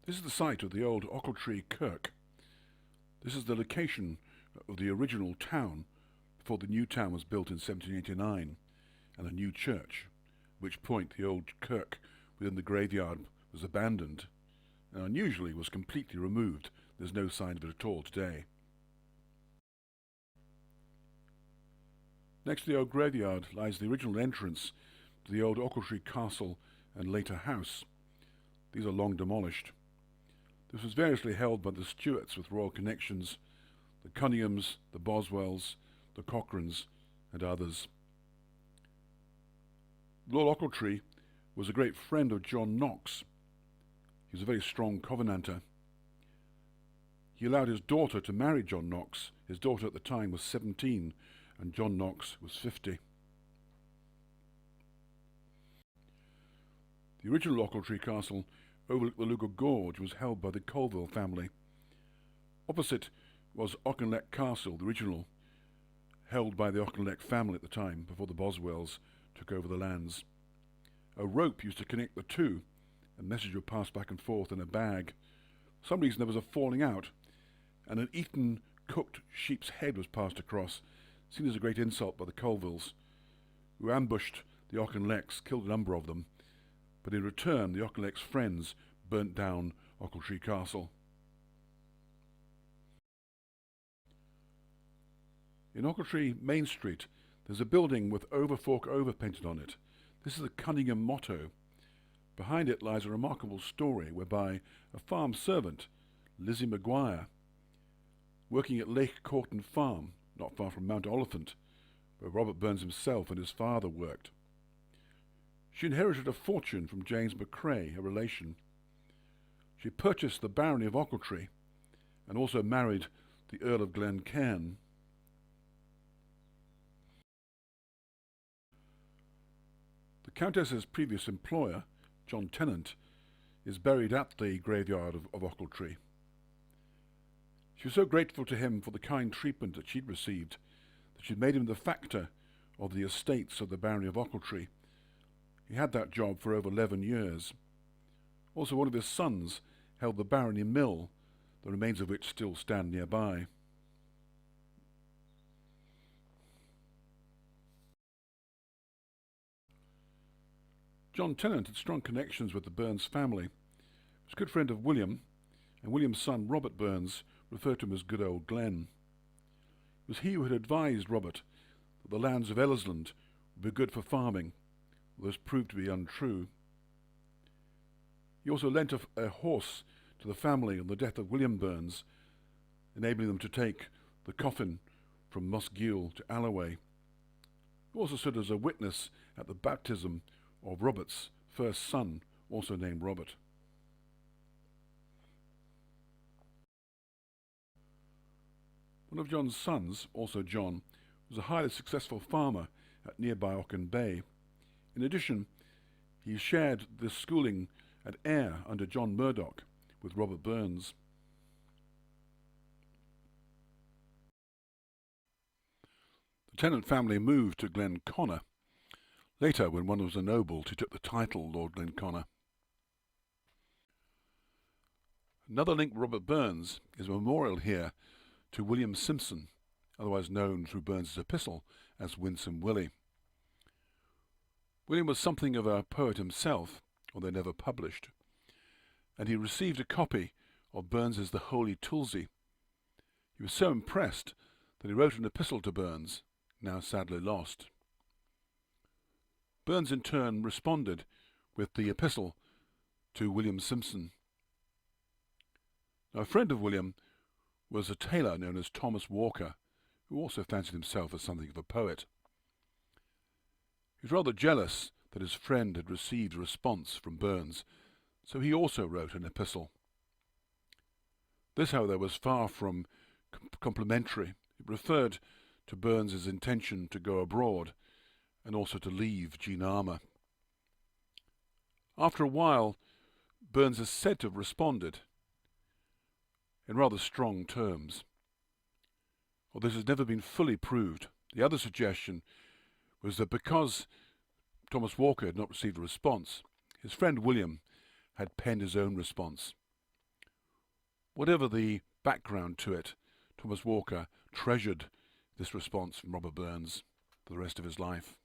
This is the site of the old Ochiltree Kirk. This is the location of the original town before the new town was built in 1789 and a new church, at which point the old kirk within the graveyard was abandoned and unusually was completely removed. There's no sign of it at all today. Next to the old graveyard lies the original entrance to the old Ochiltree Castle and later house. These are long demolished. This was variously held by the Stuarts with royal connections, the Cunninghams, the Boswells, the Cochrans, and others. Lord Ochiltree was a great friend of John Knox. He was a very strong Covenanter. He allowed his daughter to marry John Knox. His daughter at the time was 17 and John Knox was 50. The original Ochiltree Castle overlooked the Lugar Gorge was held by the Colvilles family. Opposite was Auchinlecks Castle, the original, held by the Auchinlecks family at the time, before the Boswells took over the lands. A rope used to connect the two, and messages were passed back and forth in a bag. For some reason there was a falling out, and an eaten, cooked sheep's head was passed across, seen as a great insult by the Colvilles, who ambushed the Auchinlecks, killed a number of them, but in return the Auchinlecks' friends burnt down Ochiltree Castle. In Ochiltree Main Street there's a building with "Over Fork Over" painted on it. This is the Cunningham motto. Behind it lies a remarkable story whereby a farm servant, Lizzie McGuire, working at Laigh Corton farm, not far from Mount Oliphant, where Robert Burns himself and his father worked. She inherited a fortune from James McCrae, a relation. She purchased the Barony of Ochiltree and also married the Earl of Glencairn. The Countess's previous employer, John Tennant, is buried at the graveyard of Ochiltree. She was so grateful to him for the kind treatment that she'd received that she'd made him the factor of the estates of the Barony of Ochiltree. He had that job for over 11 years. Also, one of his sons held the barony mill, the remains of which still stand nearby. John Tennant had strong connections with the Burns family. He was a good friend of William, and William's son Robert Burns referred to him as good old Glen. It was he who had advised Robert that the lands of Ellersland would be good for farming, although this proved to be untrue. He also lent a horse to the family on the death of William Burns, enabling them to take the coffin from Musgiel to Alloway. He also stood as a witness at the baptism of Robert's first son, also named Robert. One of John's sons, also John, was a highly successful farmer at nearby Ocken Bay. In addition, he shared the schooling at Ayr under John Murdoch with Robert Burns. The Tennant family moved to Glenconner. Later, when one was a noble, he took the title Lord Glenconner. Another link with Robert Burns is a memorial here to William Simson, otherwise known through Burns's epistle as Winsome Willie. William was something of a poet himself, although never published, and he received a copy of Burns's The Holy Tulzie. He was so impressed that he wrote an epistle to Burns, now sadly lost. Burns in turn responded with the epistle to William Simson. Now, a friend of William was a tailor known as Thomas Walker, who also fancied himself as something of a poet. He was rather jealous that his friend had received a response from Burns, so he also wrote an epistle. This, however, was far from complimentary. It referred to Burns's intention to go abroad and also to leave Jean Armour. After a while, Burns is said to have responded in rather strong terms. Although this has never been fully proved. The other suggestion was that because Thomas Walker had not received a response, his friend William had penned his own response. Whatever the background to it, Thomas Walker treasured this response from Robert Burns for the rest of his life.